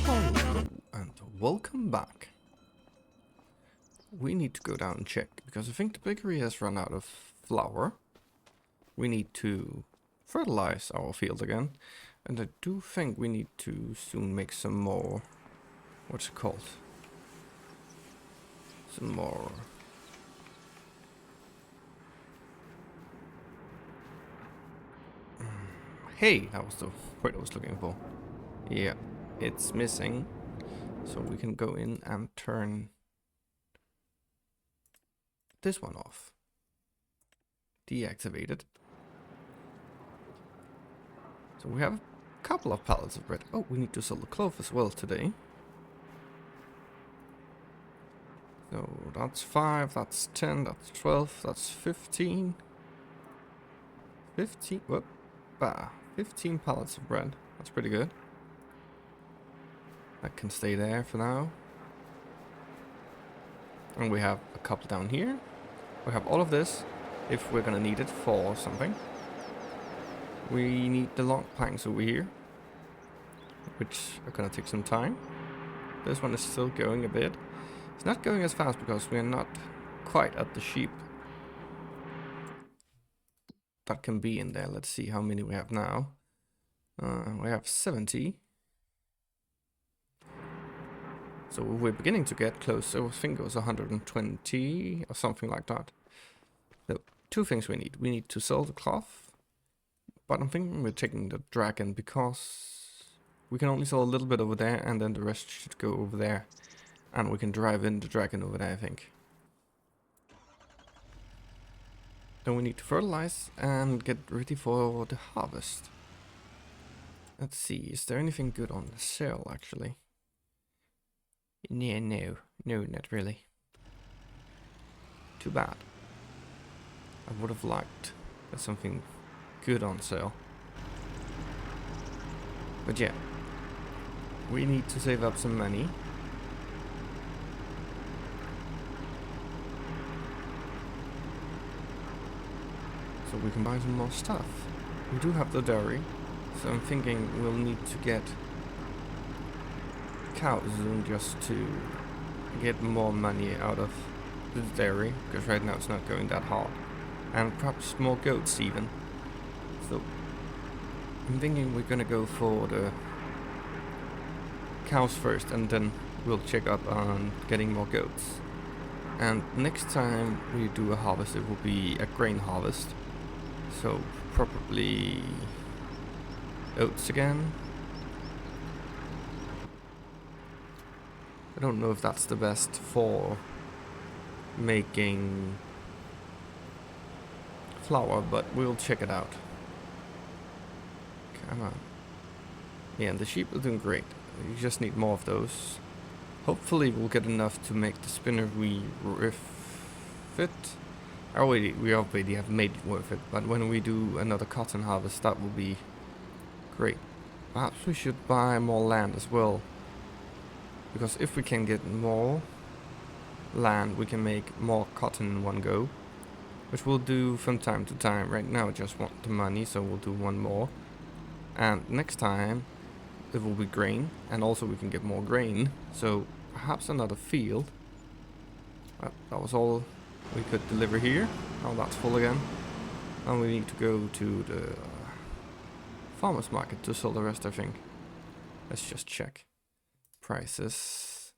Hello and welcome back. We need to go down and check because I think the bakery has run out of flour. We need to fertilize our field again, and I do think we need to soon make some more. What's it called? Some more. Hey, that was the word I was looking for. Yeah, it's missing. So we can go in and turn this one off. Deactivate it. So we have a couple of pallets of bread. Oh, we need to sell the cloth as well today. So that's 5, that's 10, that's 12, that's 15. 15, whoop, 15 pallets of bread. That's pretty good. That can stay there for now. And we have a couple down here. We have all of this if we're gonna need it for something. We need the long planks over here, which are gonna take some time. This one is still going a bit. It's not going as fast because we're not quite at the sheep that can be in there. Let's see how many we have now. We have 70. So we're beginning to get close. I think it was 120 or something like that. So two things we need. We need to sell the cloth, but I'm thinking we're taking the dragon because we can only sell a little bit over there and then the rest should go over there. And we can drive in the dragon over there, I think. Then we need to fertilize and get ready for the harvest. Let's see, is there anything good on the sale actually? Yeah, no, not really. Too bad. I would have liked something good on sale. But yeah, we need to save up some money. So we can buy some more stuff. We do have the dairy, so I'm thinking we'll need to get cows soon just to get more money out of the dairy, because right now it's not going that hard. And perhaps more goats even. So I'm thinking we're gonna go for the cows first and then we'll check up on getting more goats. And next time we do a harvest it will be a grain harvest. So probably oats again. I don't know if that's the best for making flour, but we'll check it out. Come on. Yeah, and the sheep are doing great. You just need more of those. Hopefully we'll get enough to make the spinner we refit. We already have made it worth it, but when we do another cotton harvest, that will be great. Perhaps we should buy more land as well, because if we can get more land, we can make more cotton in one go, which we'll do from time to time. Right now I just want the money, so we'll do one more, and next time it will be grain, and also we can get more grain, so perhaps another field. That was all we could deliver here. Oh, that's full again. And we need to go to the farmer's market to sell the rest, I think. Let's just check. Prices.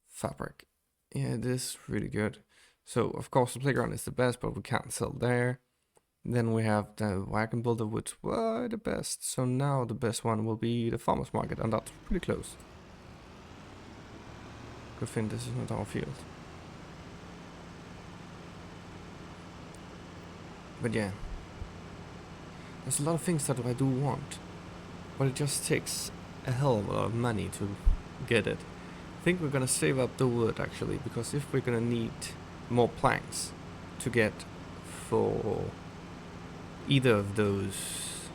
Fabric. Yeah, it is really good. So, of course, the playground is the best, but we can't sell there. Then we have the wagon builder, which were the best. So now the best one will be the farmer's market, and that's pretty close. Good thing this is not our field. But yeah, there's a lot of things that I do want, but it just takes a hell of a lot of money to get it. I think we're gonna save up the wood actually, because if we're gonna need more planks to get for either of those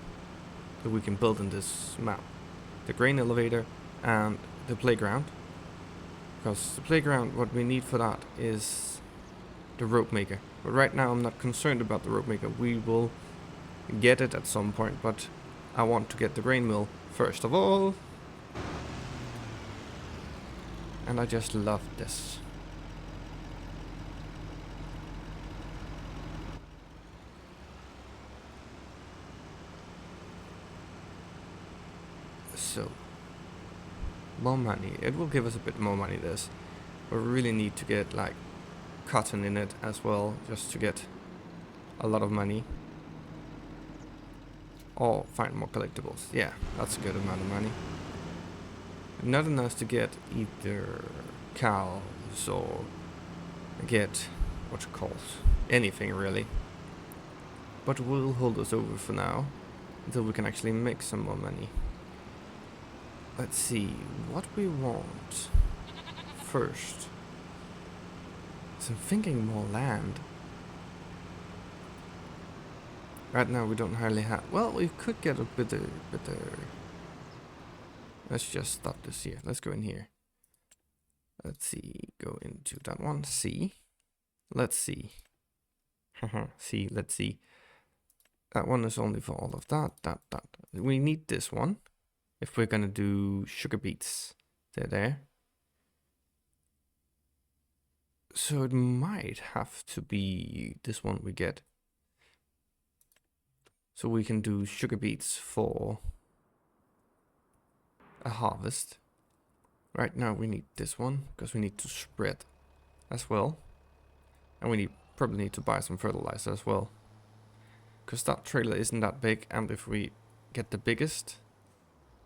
that we can build in this map, the grain elevator and the playground, because the playground, what we need for that is the rope maker. But right now I'm not concerned about the rope maker. We will get it at some point, but I want to get the grain mill first of all. And I just love this. So, more money. It will give us a bit more money, this. But we really need to get, like, cotton in it as well, just to get a lot of money. Or find more collectibles. Yeah, that's a good amount of money. Not enough to get either cows or get what you call anything really. But we'll hold us over for now until we can actually make some more money. Let's see what we want first. So I'm thinking more land. Right now we don't hardly have. Well, we could get a bit. Let's just stop this here. Let's go in here. Let's see. Go into that one. See. Let's see. See. Let's see. That one is only for all of that. We need this one if we're gonna do sugar beets. They're there. So it might have to be this one we get. So we can do sugar beets for a harvest. Right now we need this one because we need to spread as well. And we probably need to buy some fertilizer as well. Because that trailer isn't that big, and if we get the biggest,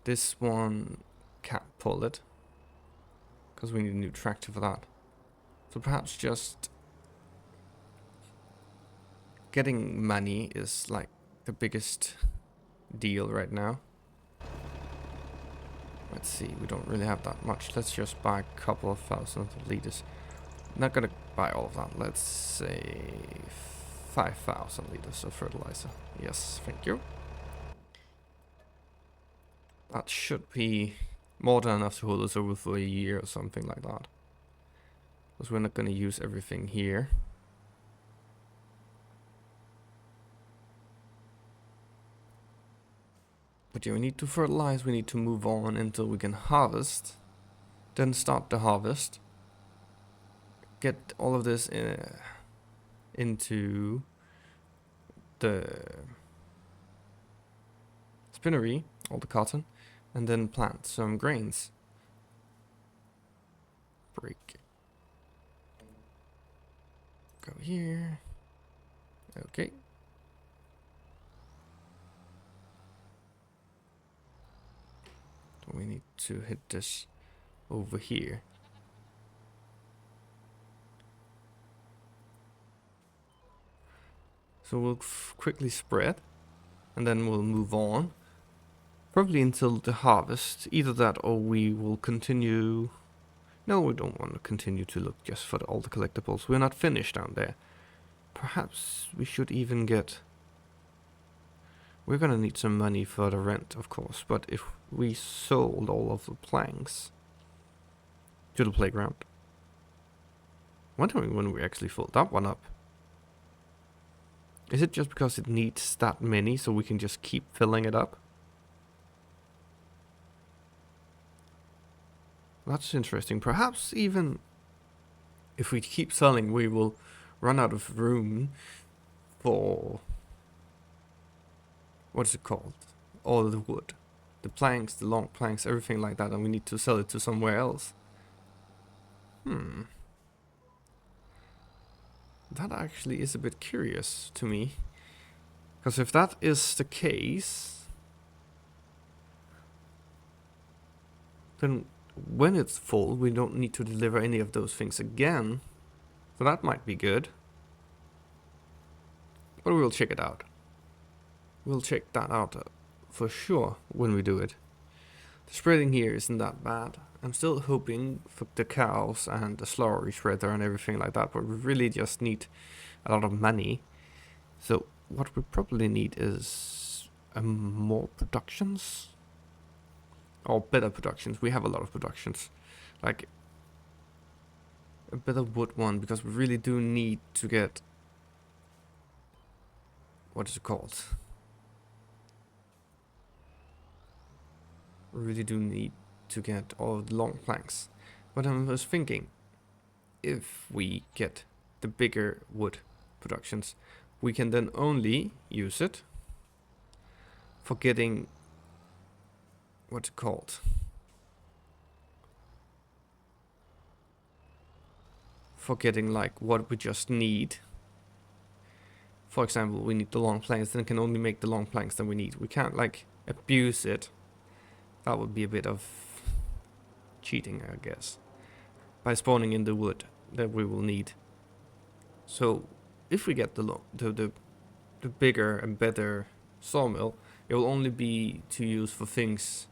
this one can't pull it. Because we need a new tractor for that. So perhaps just getting money is like the biggest deal right now. Let's see, we don't really have that much. Let's just buy a couple of thousand liters. Not gonna buy all of that. Let's say 5,000 liters of fertilizer. Yes, thank you. That should be more than enough to hold us over for a year or something like that. Because we're not gonna use everything here. But yeah, we need to fertilize, we need to move on until we can harvest. Then start the harvest. Get all of this into the spinnery, all the cotton, and then plant some grains. Break. Go here. Okay. We need to hit this over here. So we'll quickly spread, and then we'll move on. Probably until the harvest. Either that or we will continue. No, we don't want to continue to look just for all the collectibles. We're not finished down there. Perhaps we should even get... We're gonna need some money for the rent, of course. But if we sold all of the planks to the playground. Wondering when we actually filled that one up. Is it just because it needs that many so we can just keep filling it up? That's interesting. Perhaps even if we keep selling, we will run out of room for... What is it called? All the wood. The planks, the long planks, everything like that, and we need to sell it to somewhere else. That actually is a bit curious to me. Because if that is the case, then when it's full, we don't need to deliver any of those things again. So that might be good. But we'll check it out. We'll check that out for sure when we do it. The spreading here isn't that bad. I'm still hoping for the cows and the slurry shredder and everything like that, but we really just need a lot of money. So what we probably need is more productions. Or better productions. We have a lot of productions. Like a better wood one, because we really do need to get... What is it called? We really do need to get all of the long planks. But I was thinking, if we get the bigger wood productions, we can then only use it for getting, what's it called? For getting like what we just need. For example, we need the long planks, then can only make the long planks that we need. We can't like abuse it. That would be a bit of cheating, I guess. By spawning in the wood that we will need. So if we get the bigger and better sawmill, it will only be to use for things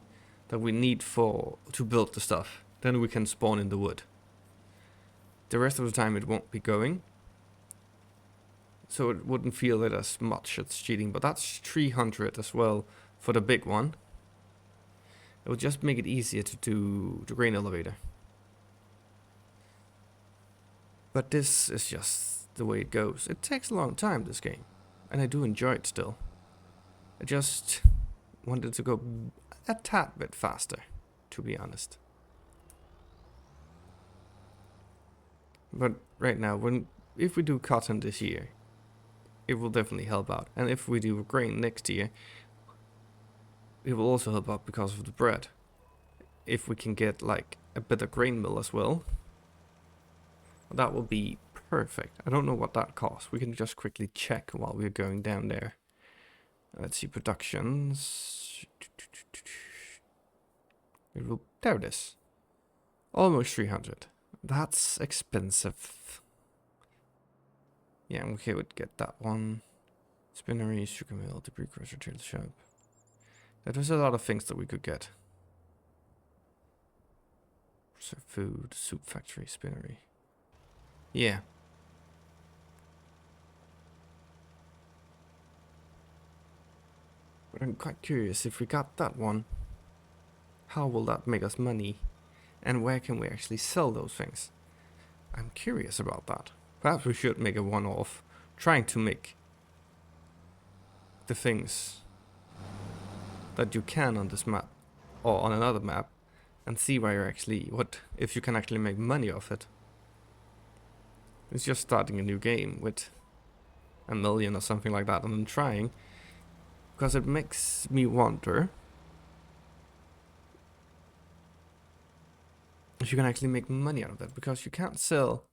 that we need for to build the stuff. Then we can spawn in the wood. The rest of the time it won't be going. So it wouldn't feel it as much as cheating, but that's 300 as well for the big one. It will just make it easier to do the grain elevator. But this is just the way it goes. It takes a long time, this game, and I do enjoy it still. I just wanted to go a tad bit faster, to be honest. But right now, if we do cotton this year, it will definitely help out. And if we do grain next year, it will also help out because of the bread. If we can get like a better grain mill as well, that will be perfect. I don't know what that costs. We can just quickly check while we're going down there. Let's see, productions. There it is. Almost 300. That's expensive. Yeah, I'm okay with get that one. Spinnery, sugar mill, debris crusher, tail shop. There's a lot of things that we could get. So food, soup factory, spinnery. Yeah. But I'm quite curious, if we got that one, how will that make us money? And where can we actually sell those things? I'm curious about that. Perhaps we should make a one-off, trying to make the things that you can on this map, or on another map, and see where you're actually, if you can actually make money off it. It's just starting a new game with 1 million or something like that, and I'm trying, because it makes me wonder if you can actually make money out of that, because you can't sell,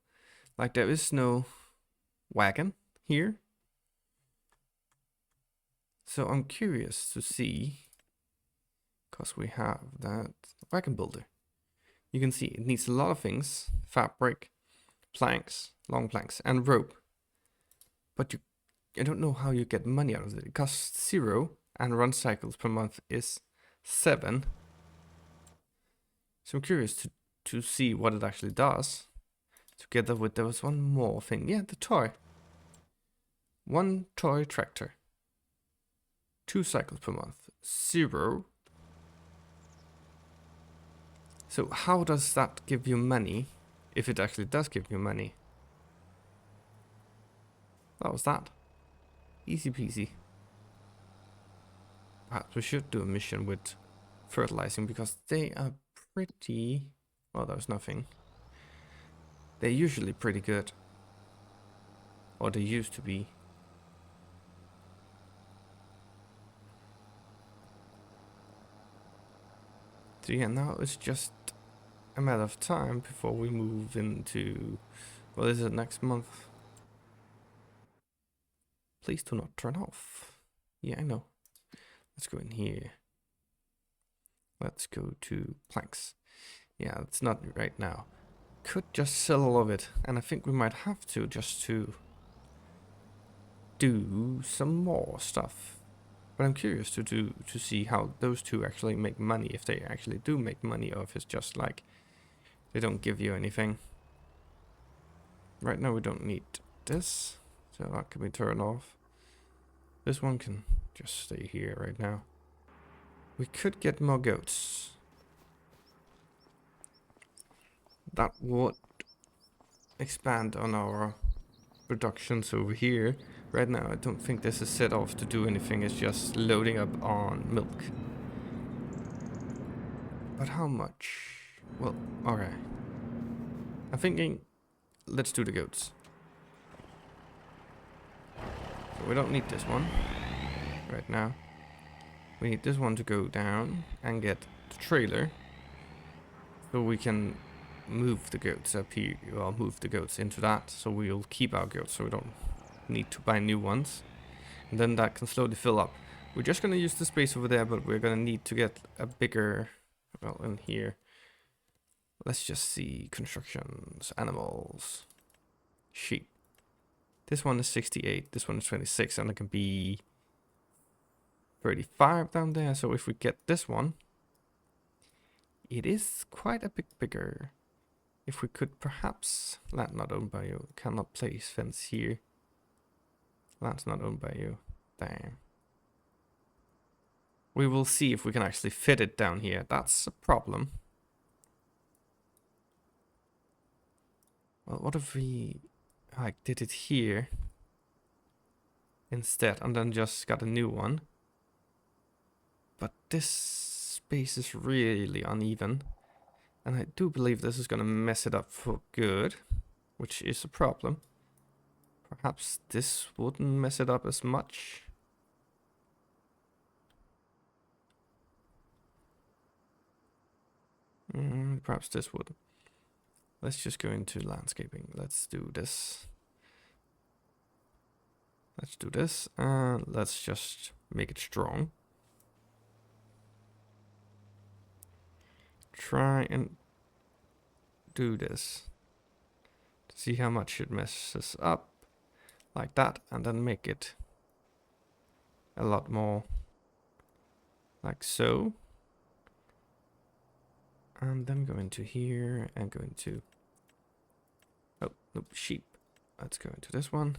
like there is no wagon here. So I'm curious to see, because we have that wagon builder. You can see it needs a lot of things: fabric, planks, long planks, and rope. But I don't know how you get money out of it. It costs 0, and run cycles per month is 7. So I'm curious to see what it actually does. Together with, there was one more thing. Yeah, the toy. 1 toy tractor. 2 cycles per month. 0. So how does that give you money? If it actually does give you money. That was that. Easy peasy. Perhaps we should do a mission with fertilizing, because they are pretty... Well, there's nothing. They're usually pretty good. Or they used to be. So yeah, now it's just a matter of time before we move into... Well, is it next month? Please do not turn off. Yeah, I know. Let's go in here. Let's go to planks. Yeah, it's not right now. Could just sell all of it, and I think we might have to, just to do some more stuff. But I'm curious to see how those two actually make money, if they actually do make money, or if it's just like they don't give you anything. Right now we don't need this, so that can be turned off. This one can just stay here right now. We could get more goats. That would expand on our productions over here. Right now I don't think this is set off to do anything, it's just loading up on milk. But how much? Well, okay. I'm thinking, let's do the goats. So we don't need this one right now. We need this one to go down and get the trailer. So we can move the goats up here. Well, move the goats into that. So we'll keep our goats so we don't need to buy new ones. And then that can slowly fill up. We're just going to use the space over there, but we're going to need to get a bigger, well, in here. Let's just see constructions, animals, sheep. This one is 68, this one is 26, and it can be 35 down there. So if we get this one, it is quite a bit bigger. If we could perhaps, land not owned by you, cannot place fence here. Land's not owned by you, damn. We will see if we can actually fit it down here. That's a problem. Well, what if we like did it here instead and then just got a new one? But this space is really uneven. And I do believe this is gonna mess it up for good, which is a problem. Perhaps this wouldn't mess it up as much. Perhaps this would. Let's just go into landscaping. Let's do this. Let's do this. And let's just make it strong. Try and do this. See how much it messes up. Like that. And then make it a lot more like so. And then go into here and go into... Oh, nope, sheep. Let's go into this one.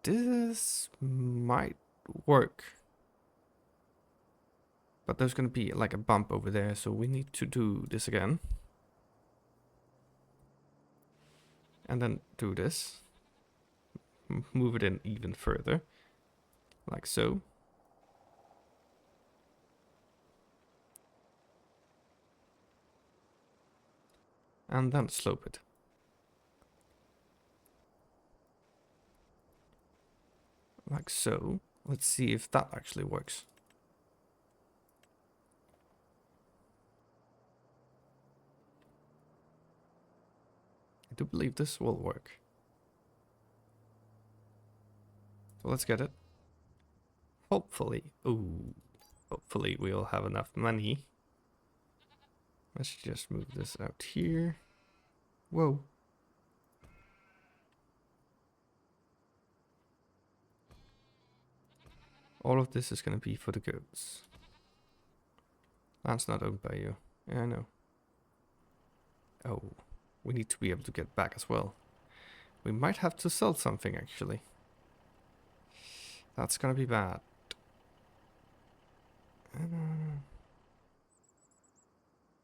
This might work. But there's going to be like a bump over there, so we need to do this again. And then do this. Move it in even further. Like so. And then slope it. Like so. Let's see if that actually works. I do believe this will work. So let's get it. Hopefully. Ooh. Hopefully we'll have enough money. Let's just move this out here. Whoa. All of this is going to be for the goats. Land's not owned by you. Yeah, I know. Oh, we need to be able to get back as well. We might have to sell something, actually. That's going to be bad.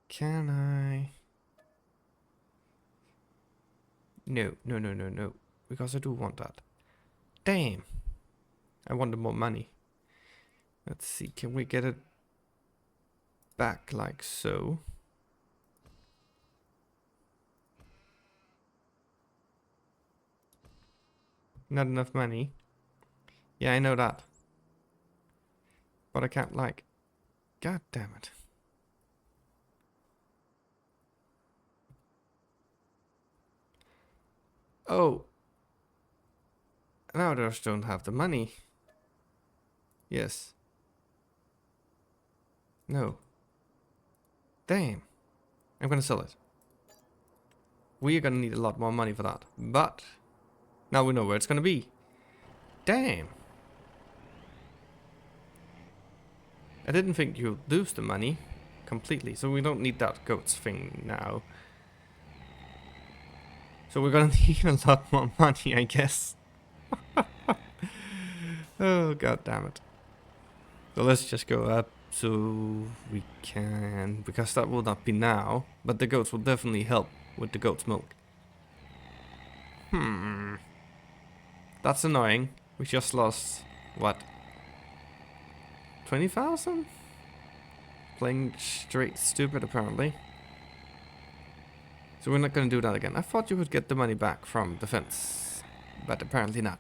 Can I? No, no, no, no, no. Because I do want that. Damn. I wanted more money. Let's see, can we get it back like so? Not enough money. Yeah, I know that. But I can't like... God damn it. Oh. Now I just don't have the money. Yes. No. Damn. I'm gonna sell it. We are gonna need a lot more money for that. But now we know where it's gonna be. Damn. I didn't think you'd lose the money completely, so we don't need that goats thing now. So we're gonna need a lot more money, I guess. Oh, god damn it. So let's just go up so we can, because that will not be now, but the goats will definitely help with the goat's milk. That's annoying. We just lost, what, 20,000? playing straight stupid apparently. So we're not gonna do that again. I thought you would get the money back from defense, but apparently not.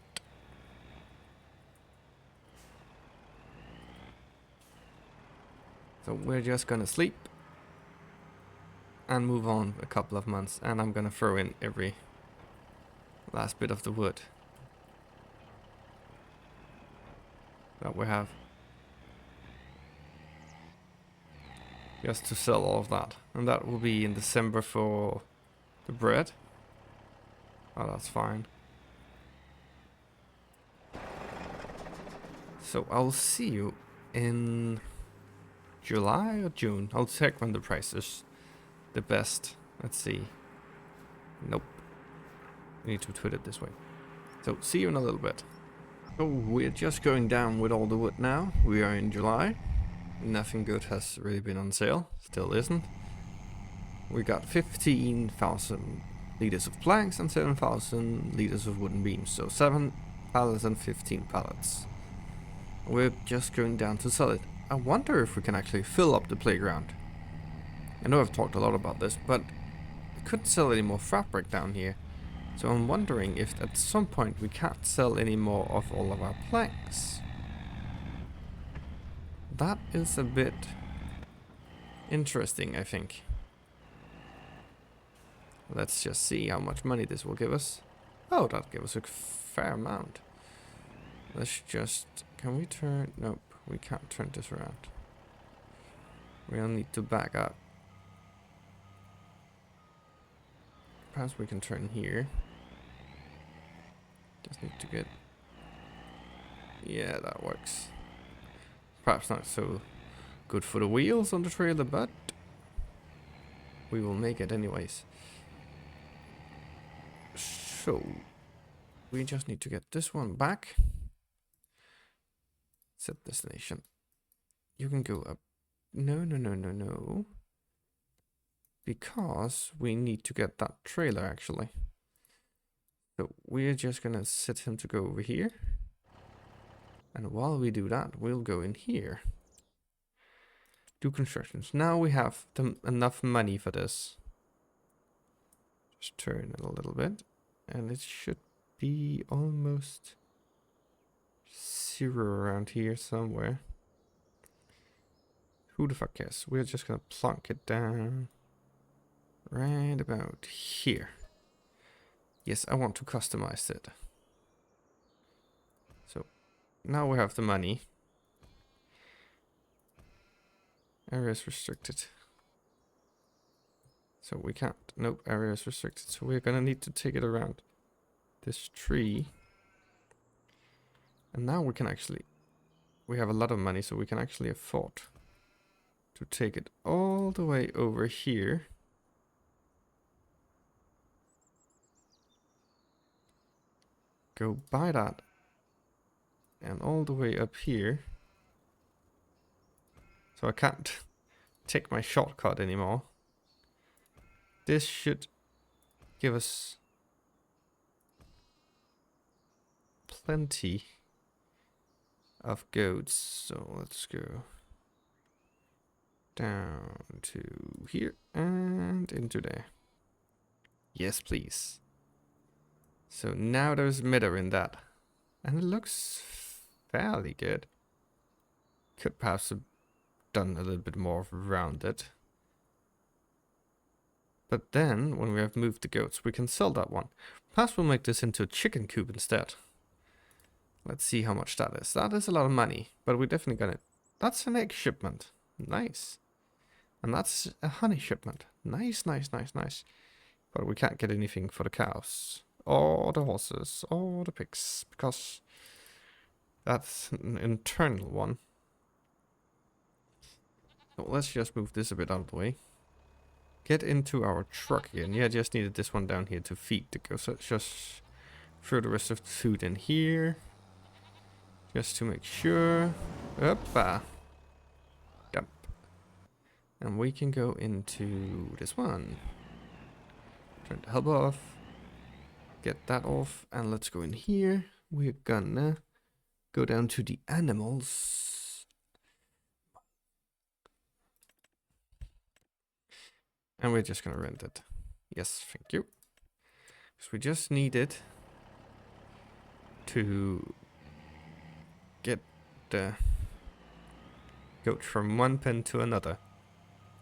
So we're just gonna sleep and move on a couple of months, and I'm gonna throw in every last bit of the wood that we have. Just to sell all of that. And that will be in December for the bread. Oh, that's fine. So I'll see you in July or June. I'll check when the price is the best. Let's see. Nope. We need to put it this way. So see you in a little bit. So we're just going down with all the wood now. We are in July. Nothing good has really been on sale. Still isn't. We got 15,000 liters of planks and 7,000 liters of wooden beams. So 7 pallets and 15 pallets. We're just going down to sell it. I wonder if we can actually fill up the playground. I know I've talked a lot about this, but we couldn't sell any more fabric down here. So I'm wondering if at some point we can't sell any more of all of our planks. That is a bit interesting, I think. Let's just see how much money this will give us. Oh, that'll give us a fair amount. Let's just... Can we turn... Nope, we can't turn this around. We'll need to back up. Perhaps we can turn here. Just need to get... Yeah, that works. Perhaps not so good for the wheels on the trailer, but we will make it anyways. So, we just need to get this one back. Set destination. You can go up. No. Because we need to get that trailer actually. So we're just gonna set him to go over here. And while we do that, we'll go in here. Do constructions. Now we have enough money for this. Just turn it a little bit. And it should be almost 0 around here somewhere. Who the fuck cares? We're just gonna plonk it down. Right about here. Yes, I want to customize it. So, now we have the money. Area is restricted. So we can't. Nope, area is restricted. So we're gonna need to take it around this tree. And now we can actually... We have a lot of money, so we can actually afford to take it all the way over here. Go by that. And all the way up here. So I can't take my shortcut anymore. This should give us plenty of goats. So let's go down to here and into there. Yes, please. So now there's meadow in that. And it looks fairly good. Could perhaps have done a little bit more around it. But then, when we have moved the goats, we can sell that one. Perhaps we'll make this into a chicken coop instead. Let's see how much that is. That is a lot of money, but we're definitely gonna... That's an egg shipment. Nice. And that's a honey shipment. Nice. But we can't get anything for the cows. Or the horses. Or the pigs. Because that's an internal one. So let's just move this a bit out of the way. Get into our truck again. Yeah, just needed this one down here to feed the goats. So let's just throw the rest of the food in here. Just to make sure. Hoppa. Dump. And we can go into this one. Turn the hub off. Get that off. And let's go in here. We're gonna go down to the animals. And we're just gonna rent it. Yes, thank you. Because we just need it to get the goat from one pen to another.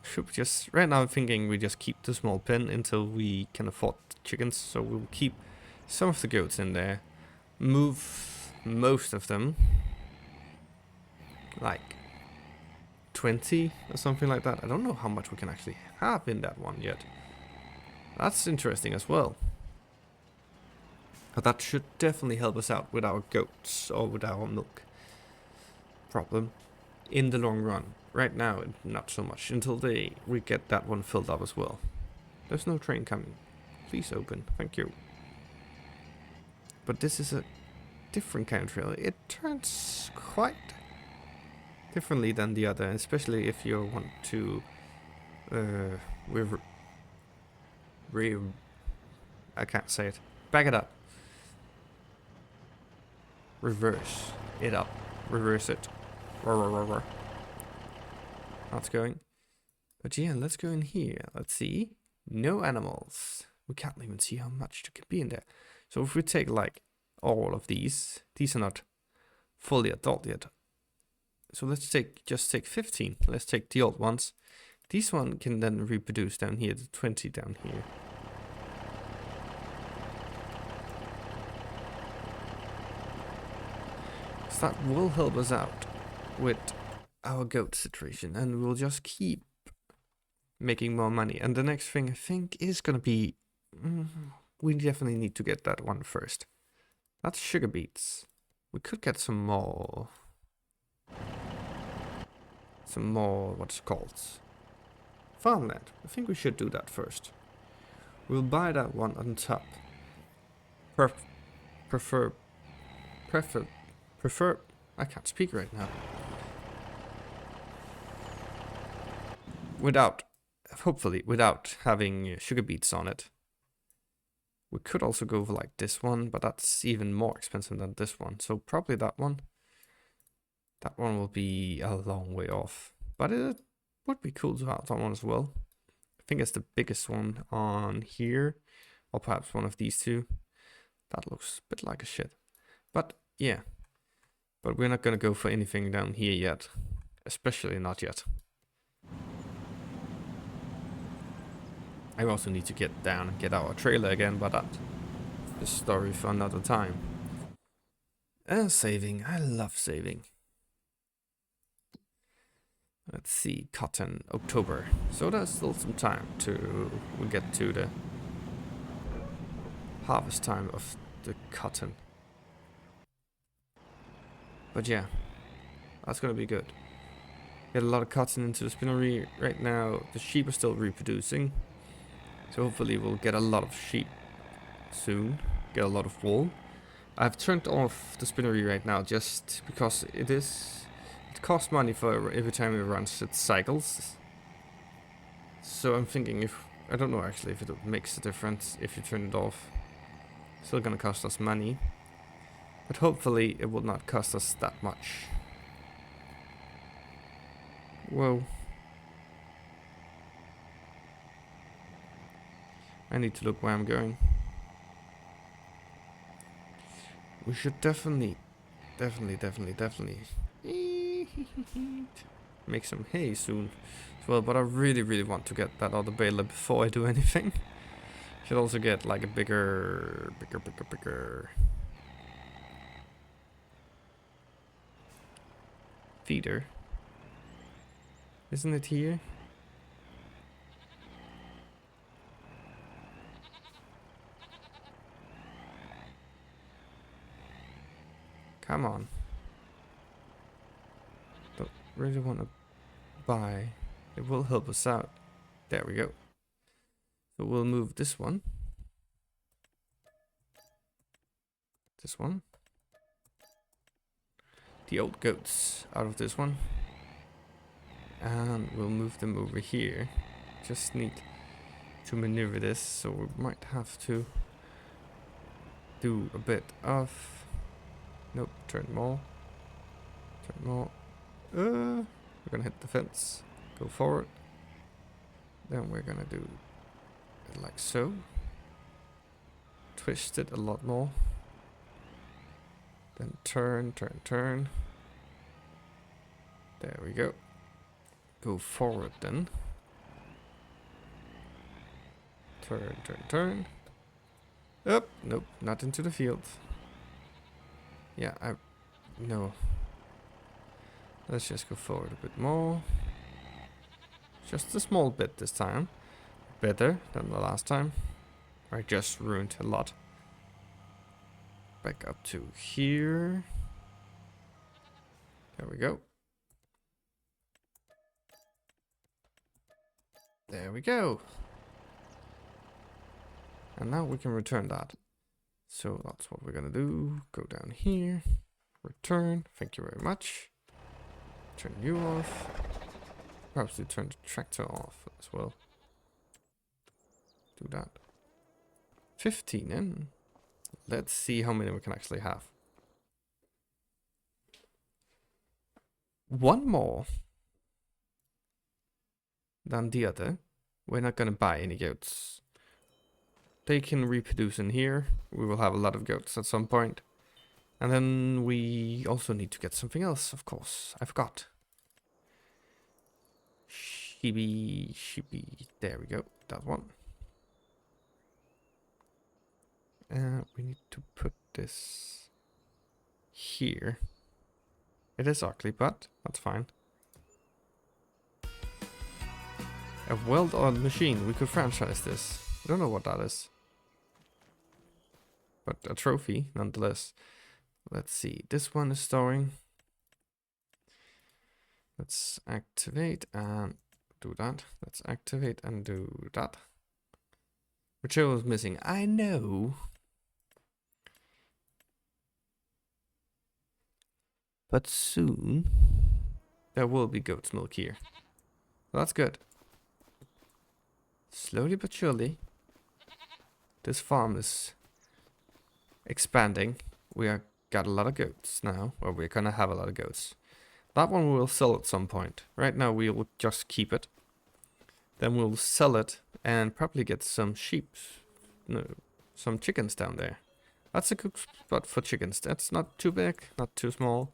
Should we just, right now I'm thinking we just keep the small pen until we can afford chickens. So we'll keep some of the goats in there, move most of them, like 20 or something like that. I don't know how much we can actually have in that one yet. That's interesting as well. But that should definitely help us out with our goats or with our milk problem in the long run. Right now, not so much, until we get that one filled up as well. There's no train coming. Please open. Thank you. But this is a different kind of trailer. It turns quite differently than the other, especially if you want to I can't say it. Back it up. Reverse it up. Reverse it. That's going. But yeah, let's go in here. Let's see. No animals. We can't even see how much there could be in there. So if we take like all of these are not fully adult yet. So let's just take 15. Let's take the old ones. These one can then reproduce down here, the 20 down here. So that will help us out with our goat situation, and we'll just keep making more money. And the next thing I think is gonna be, we definitely need to get that one first. That's sugar beets. We could get some more, what's it called? Farmland. I think we should do that first. We'll buy that one on top. Prefer, I can't speak right now. Hopefully without having sugar beets on it. We could also go for like this one, but that's even more expensive than this one. So probably that one. That one will be a long way off. But it would be cool to have that one as well. I think it's the biggest one on here. Or perhaps one of these two. That looks a bit like a shit. But yeah. But we're not gonna go for anything down here yet. Especially not yet. I also need to get down and get our trailer again, but that's the story for another time. And saving. I love saving. Let's see, cotton, October. So there's still some time to we get to the harvest time of the cotton. But yeah, that's gonna be good. Get a lot of cotton into the spinnery. Right now, the sheep are still reproducing. So hopefully we'll get a lot of sheep soon. Get a lot of wool. I've turned off the spinnery right now just because it costs money for every time it runs its cycles. So I'm thinking I don't know actually if it makes a difference if you turn it off. Still gonna cost us money. But hopefully it will not cost us that much. Whoa. I need to look where I'm going. We should definitely make some hay soon as well, but I really want to get that other baler before I do anything. Should also get like a bigger feeder. Isn't it here? Come on. Don't really want to buy. It will help us out. There we go. So we'll move this one. This one. The old goats out of this one. And we'll move them over here. Just need to maneuver this, so we might have to do a bit of... Nope, turn more. Turn more. We're gonna hit the fence. Go forward. Then we're gonna do it like so. Twist it a lot more. Then turn, turn, turn. There we go. Go forward then. Turn, turn, turn. Up, nope, not into the field. Yeah, no. Let's just go forward a bit more. Just a small bit this time. Better than the last time. I just ruined a lot. Back up to here. There we go. There we go. And now we can return that. So that's what we're gonna do. Go down here. Return. Thank you very much. Turn you off. Perhaps we turn the tractor off as well. Do that. 15 in. Let's see how many we can actually have. One more than the other. We're not gonna buy any goats. They can reproduce in here. We will have a lot of goats at some point. And then we also need to get something else, of course. I forgot. Sheepy. There we go. That one. We need to put this here. It is ugly, but that's fine. A well-oiled machine. We could franchise this. I don't know what that is. But a trophy, nonetheless. Let's see. This one is storing. Let's activate and do that. Let's activate and do that. Material is missing. I know. But soon there will be goat's milk here. That's good. Slowly but surely, this farm is expanding. We are got a lot of goats now, or we're gonna have a lot of goats. That one we will sell at some point. Right now we will just keep it. Then we'll sell it and probably get some sheep, no, some chickens down there. That's a good spot for chickens. That's not too big, not too small.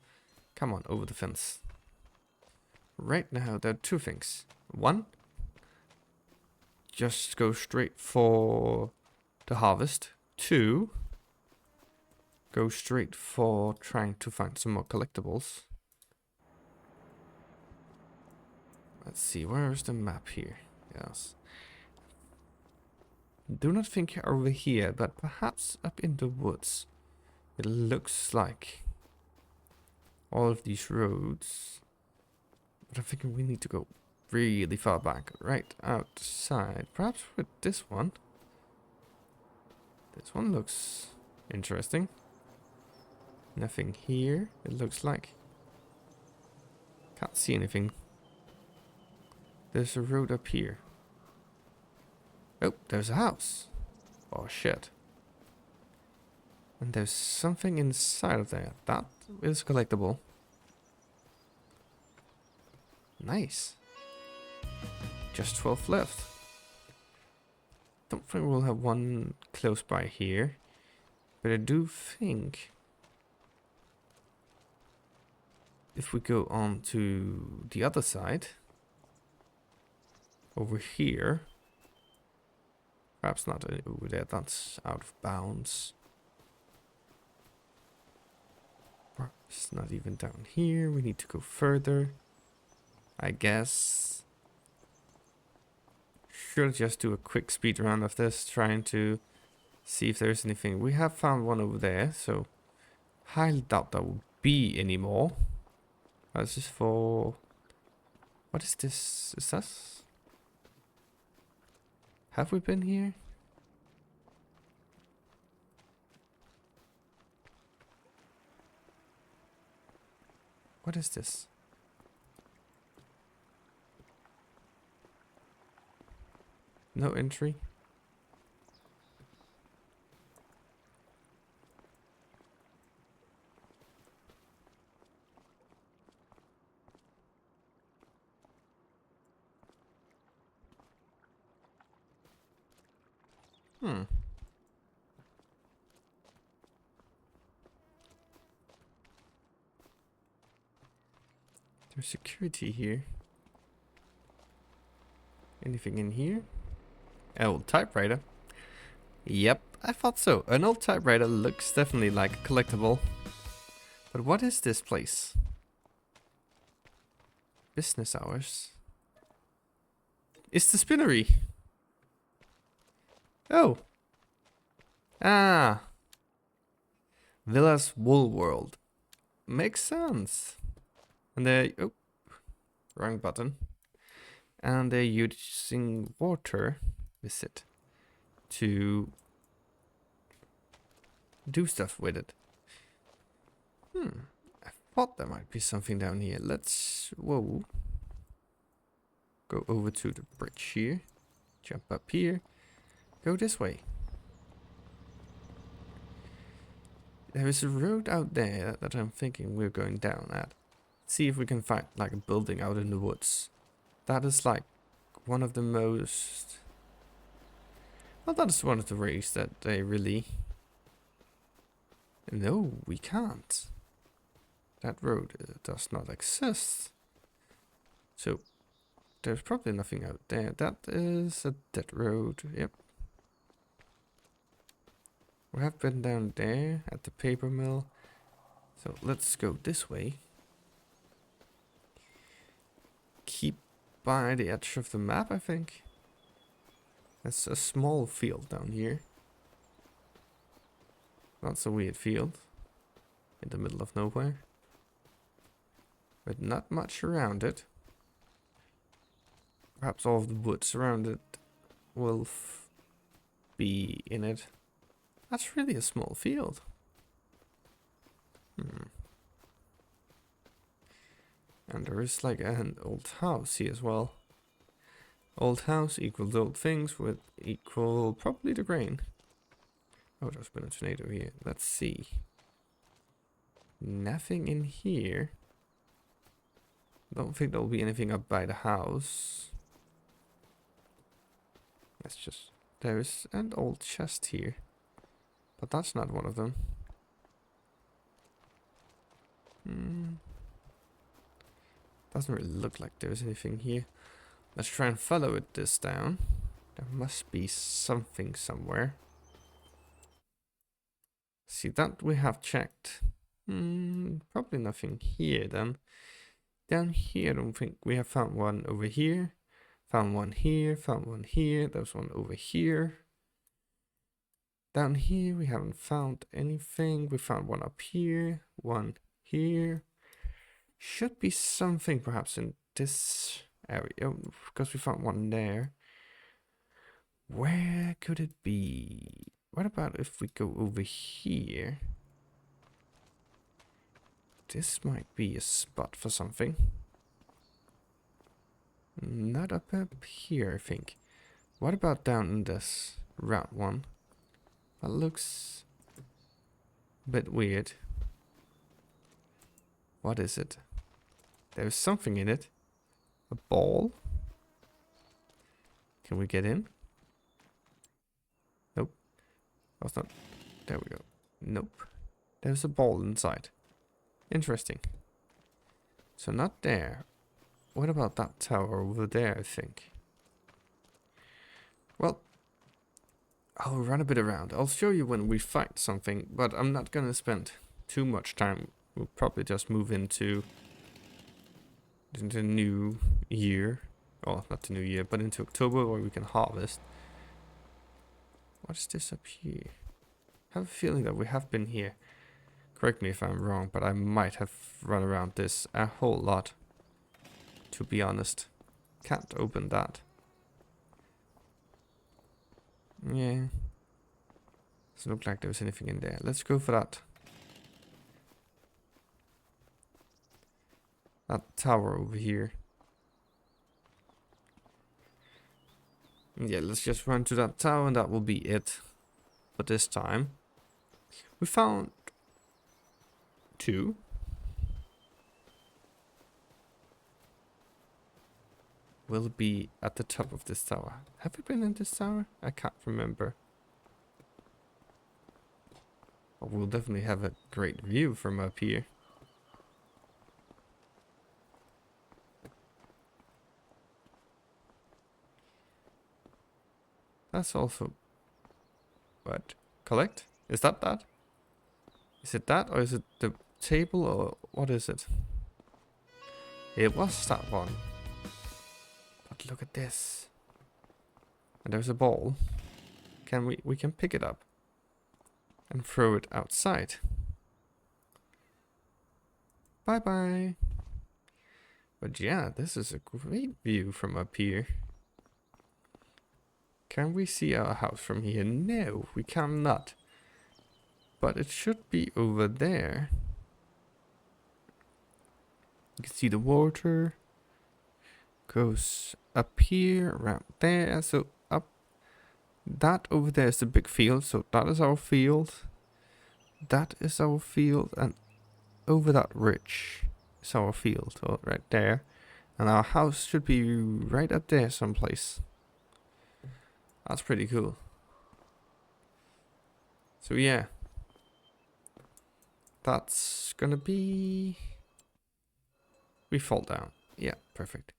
Come on, over the fence. Right now there are two things. One, just go straight for the harvest. Two, go straight for trying to find some more collectibles. Let's see, where is the map here? Yes. Do not think over here, but perhaps up in the woods. It looks like all of these roads. But I'm thinking we need to go really far back, right outside. Perhaps with this one. This one looks interesting. Nothing here, it looks like. Can't see anything. There's a road up here. Oh, there's a house. Oh shit. And there's something inside of there. That is collectible. Nice. Just 12 left. Don't think we'll have one close by here. But I do think if we go on to the other side, over here, perhaps not over there, that's out of bounds. Perhaps not even down here, we need to go further, I guess. Should just do a quick speed run of this, trying to see if there's anything. We have found one over there, so highly doubt there will be any more. This is for... what is this? Is this? Have we been here? What is this? No entry? Hmm. There's security here. Anything in here? An old typewriter. Yep, I thought so. An old typewriter looks definitely like a collectible. But what is this place? Business hours. It's the spinnery. Oh. Ah. Villa's Wool World. Makes sense. And they're... Oh. Wrong button. And they're using water. Is it? To do stuff with it. I thought there might be something down here. Let's... Whoa. Go over to the bridge here. Jump up here. Go this way. There is a road out there that I'm thinking we're going down at. See if we can find like a building out in the woods. That is like one of the most... Well, that is one of the ways that they really... No, we can't. That road does not exist. So, there's probably nothing out there. That is a dead road. Yep. We have been down there at the paper mill. So, let's go this way. Keep by the edge of the map, I think. That's a small field down here. That's a weird field. In the middle of nowhere. But not much around it. Perhaps all of the woods around it will be in it. That's really a small field. And there is like an old house here as well. Old house equals old things with equal probably the grain. Oh, there's been a tornado here. Let's see. Nothing in here. Don't think there'll be anything up by the house. Let's just... There's an old chest here. But that's not one of them. Doesn't really look like there's anything here. Let's try and follow this down. There must be something somewhere. See, that we have checked. Probably nothing here then. Down here, I don't think we have found one over here. Found one here, found one here. There's one over here. Down here, we haven't found anything. We found one up here, one here. Should be something perhaps in this area, because we found one there. Where could it be? What about if we go over here? This might be a spot for something. Not up here, I think. What about down in this round one? That looks a bit weird. What is it? There's something in it. A ball? Can we get in? Nope. That's not... There we go. Nope. There's a ball inside. Interesting. So not there. What about that tower over there, I think? Well, I'll run a bit around. I'll show you when we fight something, but I'm not gonna spend too much time. We'll probably just move into the new year. Oh, not the new year, but into October where we can harvest. What is this up here? I have a feeling that we have been here. Correct me if I'm wrong, but I might have run around this a whole lot. To be honest. Can't open that. Yeah. Doesn't look like there's anything in there. Let's go for that. That tower over here. Yeah, let's just run to that tower and that will be it for this time. We found 2. Will be at the top of this tower. Have we been in this tower? I can't remember. We'll definitely have a great view from up here. That's also... What? Collect? Is that that? Is it that, or is it the table, or what is it? It was that one. But look at this. And there's a ball. We can pick it up and throw it outside. Bye bye. But yeah, this is a great view from up here. Can we see our house from here? No, we cannot. But it should be over there. You can see the water goes up here, around there. So up, that over there is the big field. So that is our field. That is our field, and over that ridge is our field, so right there. And our house should be right up there someplace. That's pretty cool. So yeah, that's gonna be... We fall down. Yeah, perfect.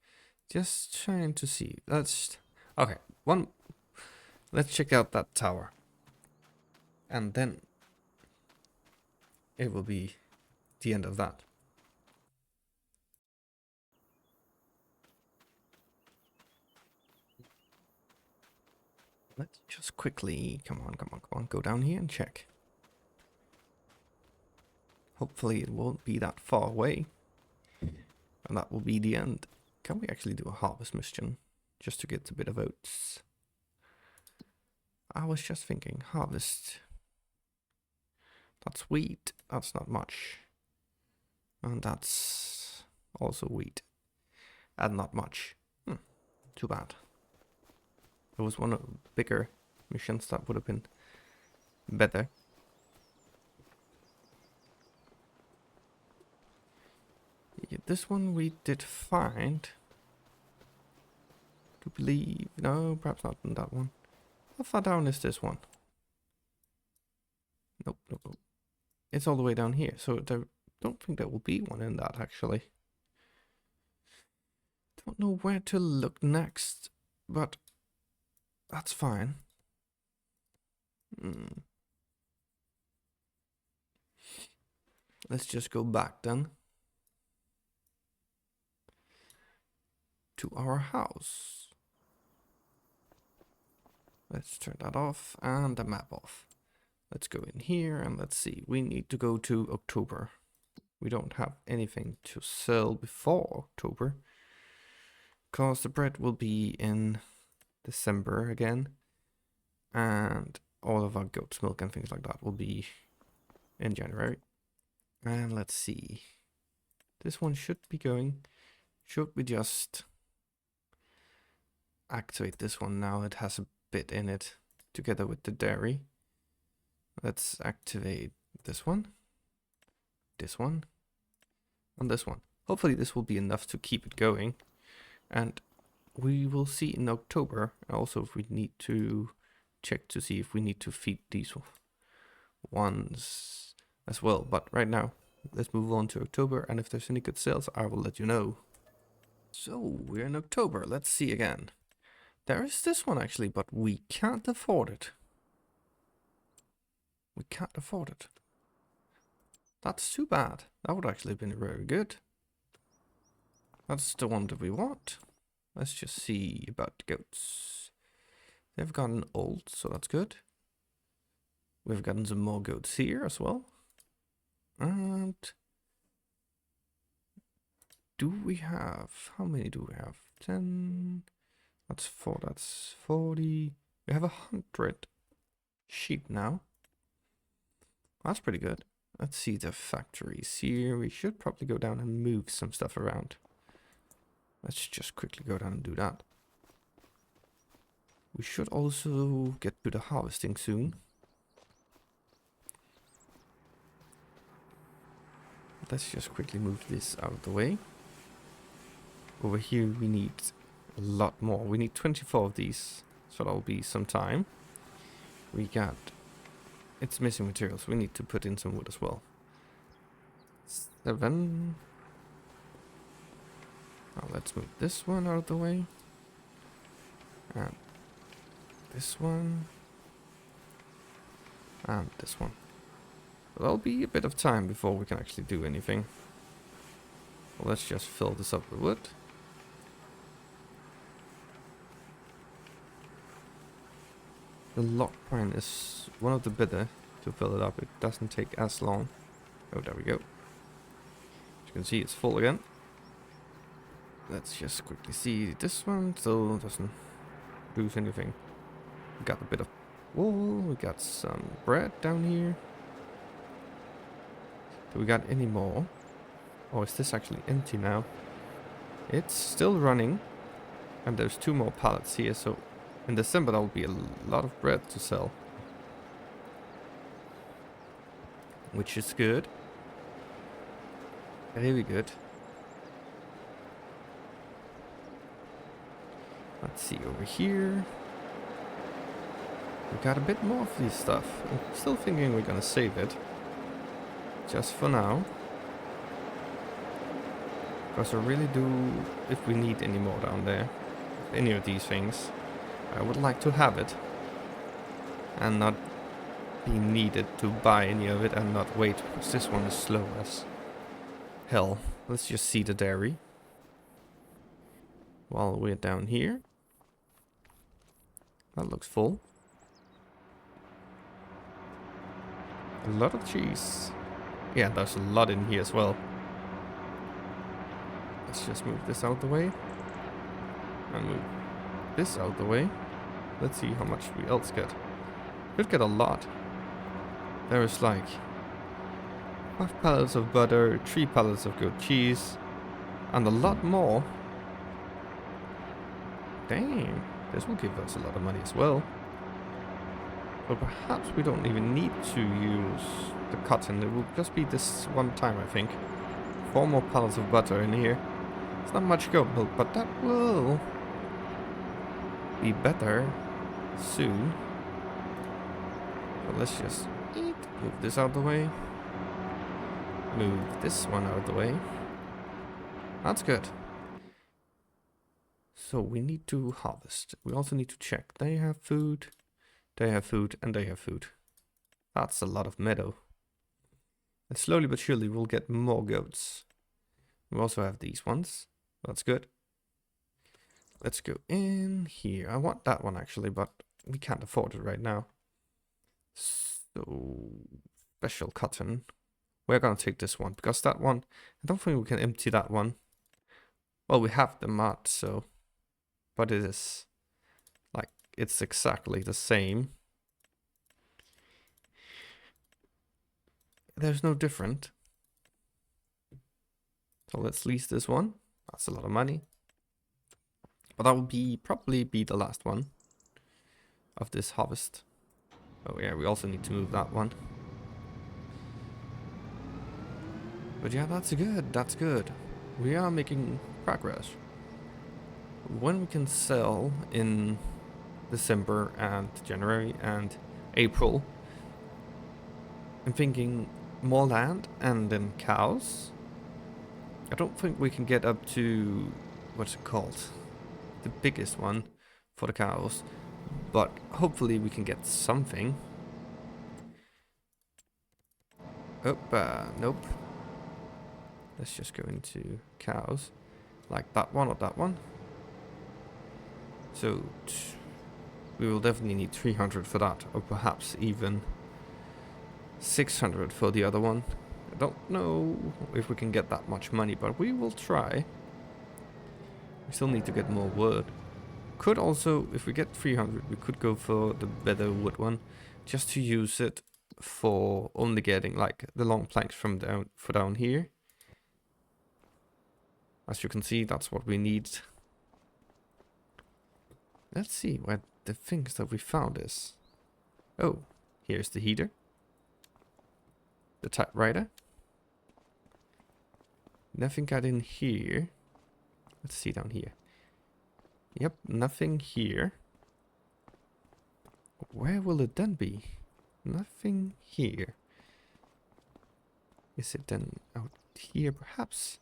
Just trying to see. Okay, let's check out that tower. And then it will be the end of that. Let's just quickly, come on, go down here and check. Hopefully it won't be that far away. And that will be the end. Can we actually do a harvest mission? Just to get a bit of oats. I was just thinking, harvest. That's wheat. That's not much. And that's also wheat. And not much. Too bad. There was one of the bigger missions that would have been better. Yeah, this one we did find. To believe, no, perhaps not in that one. How far down is this one? Nope. It's all the way down here, so I don't think there will be one in that actually. Don't know where to look next, but that's fine. Let's just go back then to our house. Let's turn that off and the map off. Let's go in here and let's see. We need to go to October. We don't have anything to sell before October, because the bread will be in December again, and all of our goat's milk and things like that will be in January. And let's see. This one should be going. Should we just activate this one now? It has a bit in it together with the dairy. Let's activate this one, and this one. Hopefully this will be enough to keep it going. And we will see in October also if we need to check to see if we need to feed these ones as well. But right now, let's move on to October, and if there's any good sales, I will let you know. So we're in October. Let's see again. There is this one actually, but we can't afford it. We can't afford it. That's too bad. That would actually have been very good. That's the one that we want. Let's just see about the goats. They've gotten old, so that's good. We've gotten some more goats here as well. And do we have, how many do we have? 10. That's 4, that's 40. We have 100 sheep now. That's pretty good. Let's see the factories here. We should probably go down and move some stuff around. Let's just quickly go down and do that. We should also get to the harvesting soon. Let's just quickly move this out of the way. Over here we need a lot more. We need 24 of these, so that'll be some time. We got It's missing materials. We need to put in some wood as well. 7. Now let's move this one out of the way. And this one. And this one. But there'll be a bit of time before we can actually do anything. Well, let's just fill this up with wood. The log pine is one of the better to fill it up. It doesn't take as long. Oh, there we go. As you can see, it's full again. Let's just quickly see this one. Still doesn't lose anything. We got a bit of wool. We got some bread down here. Do we got any more? Or is this actually empty now? It's still running. And there's 2 more pallets here, so in December there will be a lot of bread to sell. Which is good. Really good. Let's see over here. We got a bit more of this stuff. I'm still thinking we're gonna save it. Just for now. Because I really do, if we need any more down there, any of these things, I would like to have it. And not be needed to buy any of it and not wait, because this one is slow as hell. Let's just see the dairy. While we're down here. That looks full. A lot of cheese. Yeah, there's a lot in here as well. Let's just move this out the way. And move this out the way. Let's see how much we else get. Could get a lot. There is like 5 pallets of butter, 3 pallets of goat cheese, and a lot more. Dang, this will give us a lot of money as well. But perhaps we don't even need to use the cotton. It will just be this one time, I think. 4 more pallets of butter in here. It's not much goat milk, but that will be better soon. But let's just move this out of the way. Move this one out of the way. That's good. So we need to harvest. We also need to check. They have food. They have food, and they have food. That's a lot of meadow. And slowly but surely we'll get more goats. We also have these ones. That's good. Let's go in here. I want that one actually, but we can't afford it right now. So, special cotton. We're gonna take this one, because that one, I don't think we can empty that one. Well, we have the mud, so, but it is like, it's exactly the same. There's no different. So let's lease this one. That's a lot of money. But that will be probably be the last one of this harvest. Oh yeah, we also need to move that one. But yeah, that's good. That's good. We are making progress. When we can sell in December and January and April, I'm thinking more land and then cows. I don't think we can get up to, what's it called? The biggest one for the cows. But hopefully we can get something. Oh, nope. Let's just go into cows. Like that one or that one. So we will definitely need 300 for that. Or perhaps even 600 for the other one. I don't know if we can get that much money, but we will try. We still need to get more wood. Could also, if we get 300, we could go for the better wood one. Just to use it for only getting like the long planks from down here. As you can see, that's what we need. Let's see where the things that we found is. Oh, here's the heater. The typewriter. Nothing got in here. Let's see down here. Yep, nothing here. Where will it then be? Nothing here. Is it then out here perhaps?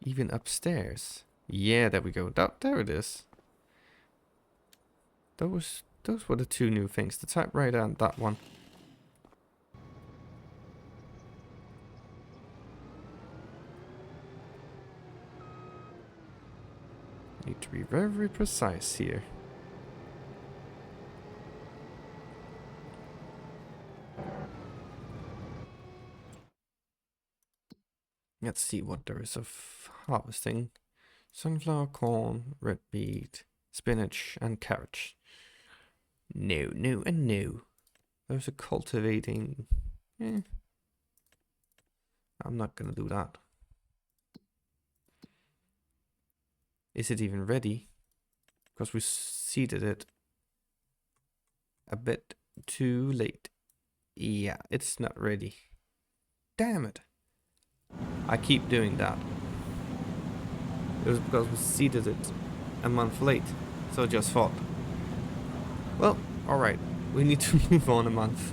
Even upstairs? Yeah, there we go. There it is. Those were the two new things. The typewriter and that one. Need to be very precise here. Let's see what there is of harvesting. Sunflower, corn, red beet, spinach, and carrots. No, no, and no. There's a cultivating. Eh, I'm not gonna do that. Is it even ready? Because we seeded it a bit too late. Yeah, it's not ready. Damn it. I keep doing that. It was because we seeded it a month late. So I just thought, well, alright, we need to move on a month.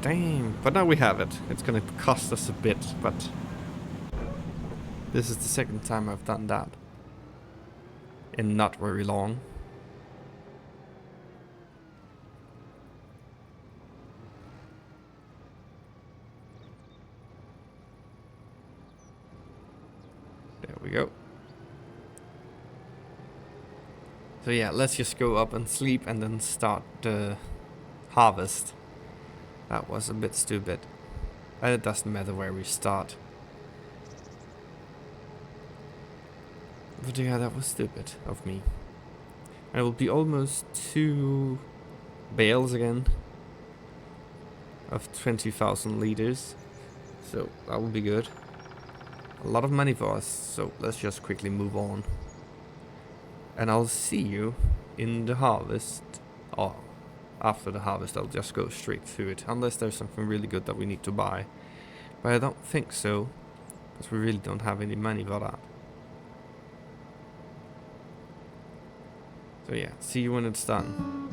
Damn, but now we have it. It's gonna cost us a bit, but this is the second time I've done that. And not very long. There we go. So yeah, let's just go up and sleep and then start the harvest. That was a bit stupid. But it doesn't matter where we start. But yeah, that was stupid of me. I will be almost 2 bales again of 20,000 liters. So that will be good. A lot of money for us. So let's just quickly move on. And I'll see you in the harvest. Or after the harvest, I'll just go straight through it. Unless there's something really good that we need to buy. But I don't think so. Because we really don't have any money for that. So yeah, see you when it's done.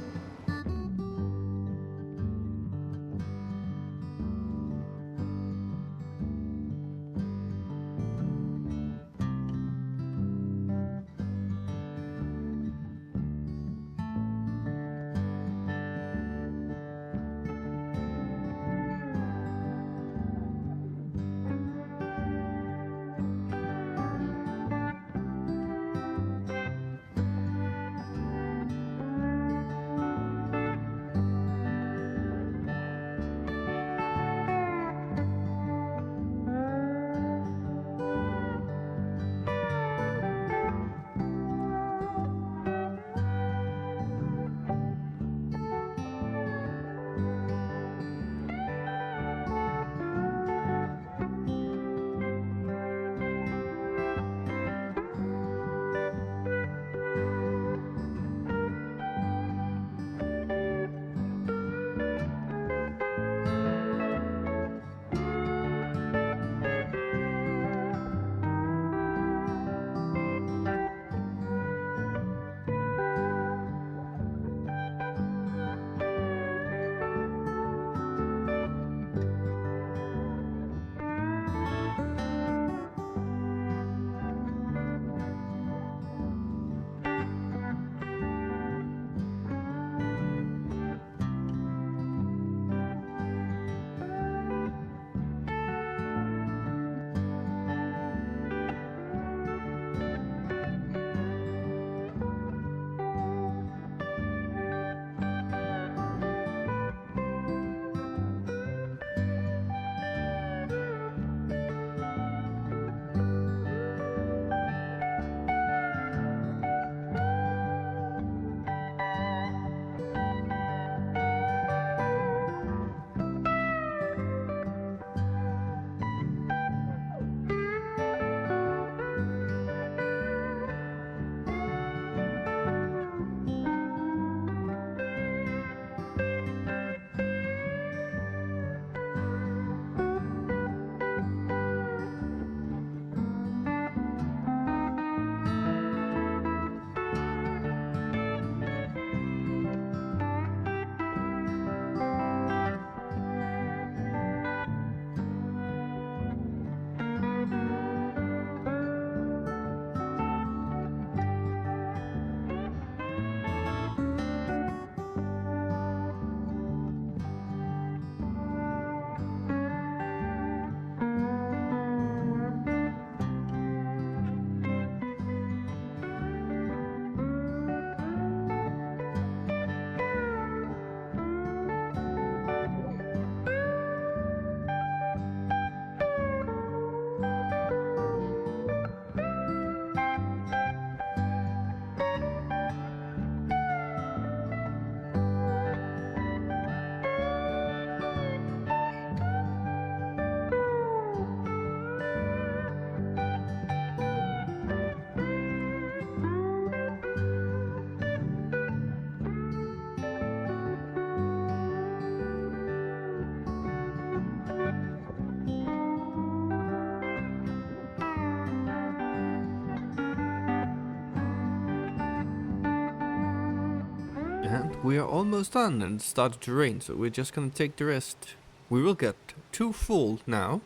And we are almost done, and it started to rain, so we're just gonna take the rest. We will get 2 full now.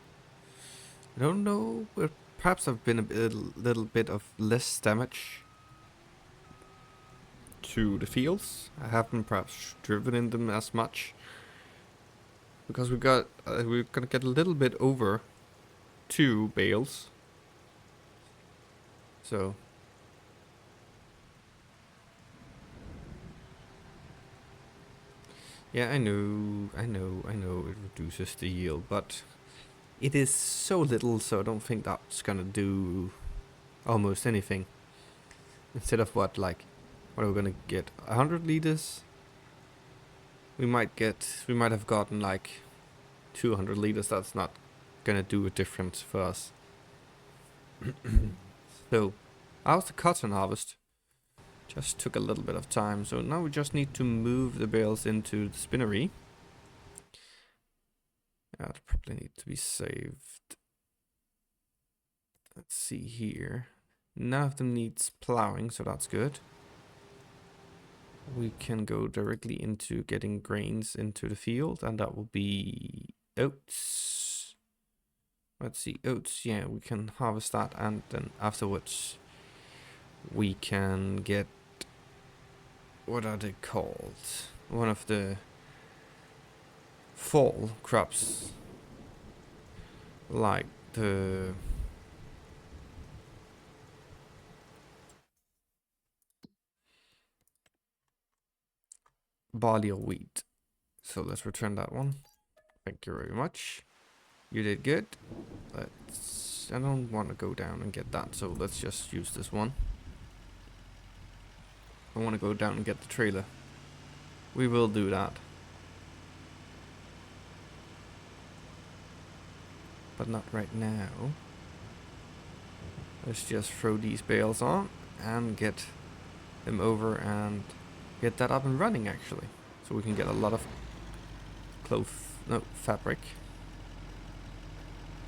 I don't know, perhaps I've been little bit of less damage to the fields. I haven't perhaps driven in them as much. Because we're gonna get a little bit over 2 bales. So yeah, I know it reduces the yield, but it is so little, so I don't think that's gonna do almost anything. Instead of what are we gonna get? 100 liters? We might have gotten like 200 liters. That's not gonna do a difference for us. So, how's the cotton harvest? Just took a little bit of time, so now we just need to move the bales into the spinnery. Yeah, it'll probably need to be saved. Let's see here. None of them needs plowing, so that's good. We can go directly into getting grains into the field, and that will be oats. Let's see, oats, yeah, we can harvest that, and then afterwards we can get, what are they called? One of the fall crops, like the barley or wheat. So let's return that one. Thank you very much. You did good. I don't want to go down and get that, so let's just use this one. I want to go down and get the trailer. We will do that. But not right now. Let's just throw these bales on and get them over and get that up and running, actually. So we can get a lot of fabric.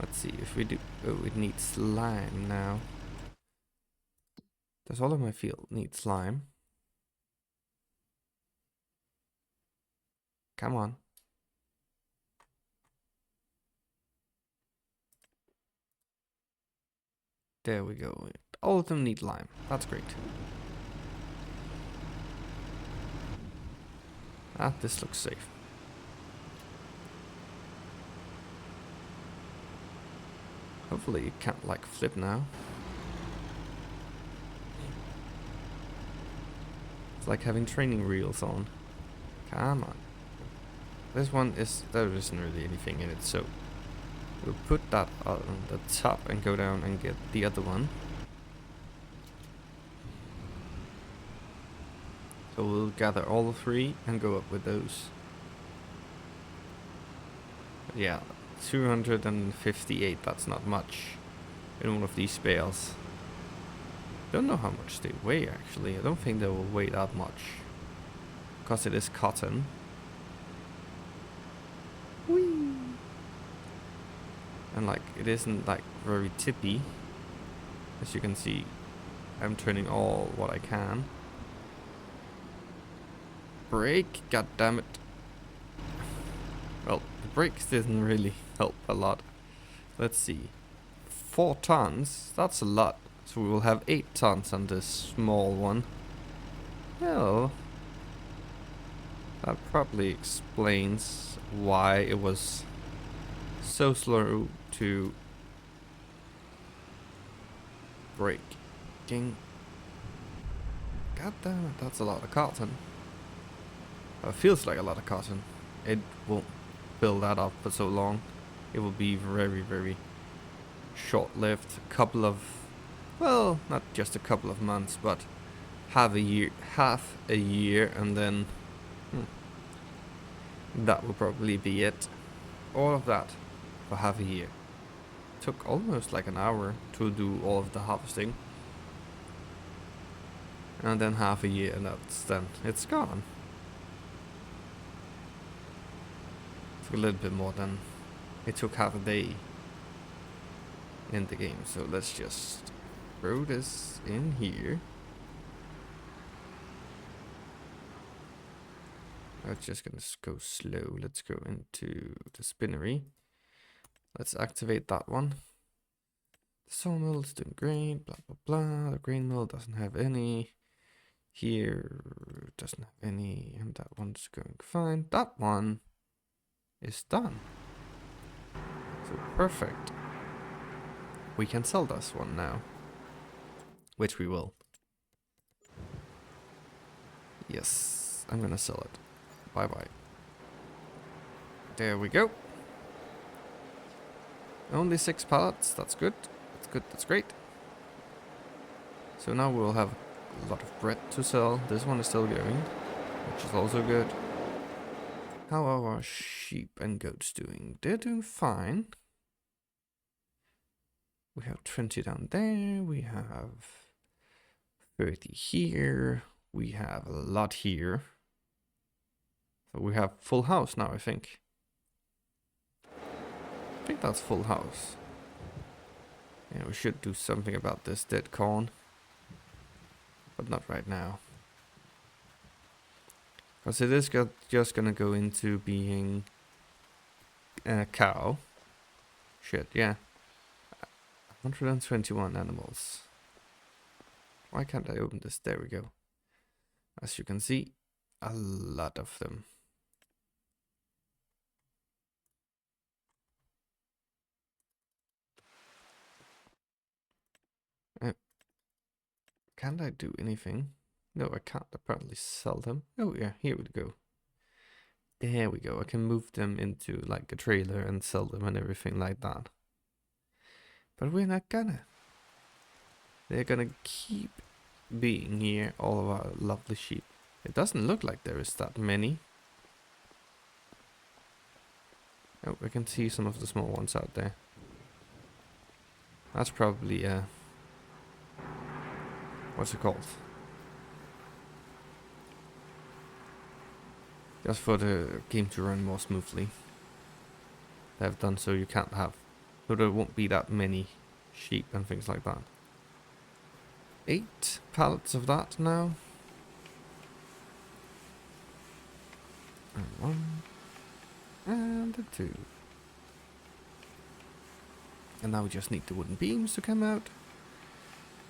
Let's see if we do. Oh, it needs lime now. Does all of my field need slime? Come on. There we go. All of them need lime. That's great. Ah, this looks safe. Hopefully it can't like flip now. It's like having training wheels on. Come on. This one there isn't really anything in it, so we'll put that on the top and go down and get the other one. So we'll gather all 3 and go up with those. But yeah, 258, that's not much in one of these bales. Don't know how much they weigh actually. I don't think they will weigh that much. Because it is cotton. Whee! And like, it isn't like very tippy. As you can see, I'm turning all what I can. Brake, god damn it. Well, the brakes didn't really help a lot. Let's see. 4 tons, that's a lot. So we will have 8 tons on this small one. Well, that probably explains why it was so slow to braking. God damn it, that's a lot of cotton. It feels like a lot of cotton. It won't build that up for so long. It will be very, very short-lived. Couple of, well, not just a couple of months, but half a year, and then that will probably be it. All of that for half a year. Took almost like an hour to do all of the harvesting, and then half a year, and it's gone. Took a little bit more than it took half a day in the game. So let's just throw this in here. That's just gonna go slow. Let's go into the spinnery. Let's activate that one. The sawmill is doing great, blah blah blah. The grain mill doesn't have any. Here doesn't have any, and that one's going fine. That one is done. So perfect. We can sell this one now, which we will. Yes, I'm gonna sell it. Bye bye. There we go. Only 6 pallets. That's good. That's good. That's great. So now we'll have a lot of bread to sell. This one is still going, which is also good. How are our sheep and goats doing? They're doing fine. We have 20 down there. We have 30 here. We have a lot here. So we have full house now, I think. I think that's full house. Yeah, we should do something about this dead corn. But not right now. Because it is just gonna go into being a cow. Shit, yeah. 121 animals. Why can't I open this? There we go. As you can see, a lot of them. Can't I do anything? No, I can't apparently sell them. Oh yeah, here we go. There we go. I can move them into like a trailer and sell them and everything like that. But we're not gonna. They're gonna keep being here, all of our lovely sheep. It doesn't look like there is that many. Oh, we can see some of the small ones out there. That's probably what's it called? Just for the game to run more smoothly. They have done so you can't have, so there won't be that many sheep and things like that. 8 pallets of that now. And 1. And a 2. And now we just need the wooden beams to come out.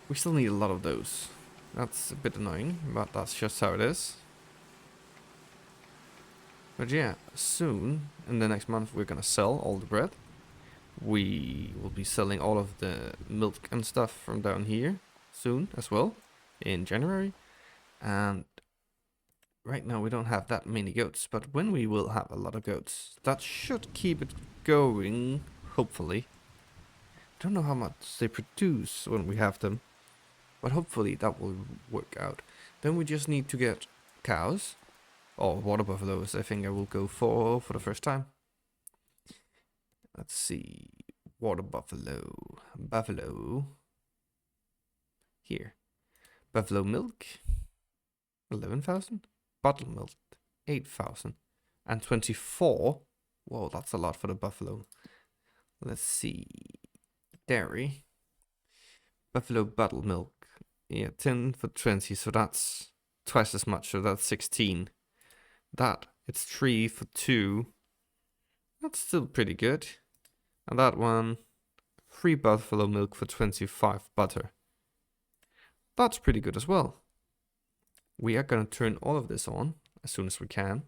We still need a lot of those. That's a bit annoying, but that's just how it is. But yeah, soon, in the next month, we're gonna sell all the bread. We will be selling all of the milk and stuff from down here soon as well, in January. And right now we don't have that many goats, but when we will have a lot of goats, that should keep it going, hopefully. I don't know how much they produce when we have them, but hopefully that will work out. Then we just need to get cows. Or water buffaloes, I think I will go for the first time. Let's see. Water buffalo. Buffalo. Here. Buffalo milk. 11,000. Bottle milk. 8,000. And 24. Whoa, that's a lot for the buffalo. Let's see. Dairy. Buffalo bottle milk. Yeah, 10 for 20, so that's twice as much, so that's 16. That, it's 3 for 2. That's still pretty good. And that one, 3 buffalo milk for 25 butter. That's pretty good as well. We are going to turn all of this on as soon as we can.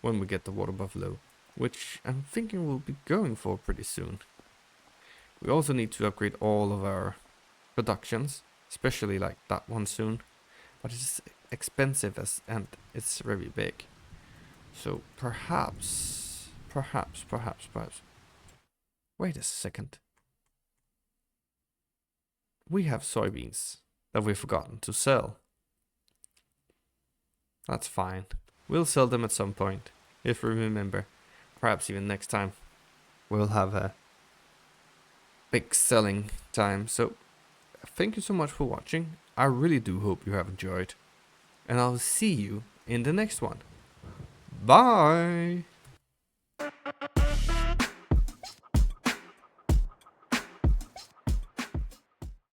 When we get the water buffalo. Which I'm thinking we'll be going for pretty soon. We also need to upgrade all of our productions. Especially like that one soon. But it's expensive and it's very big. So perhaps. Wait a second. We have soybeans that we've forgotten to sell. That's fine. We'll sell them at some point. If we remember. Perhaps even next time. We'll have a big selling time. So thank you so much for watching. I really do hope you have enjoyed. And I'll see you in the next one. Bye!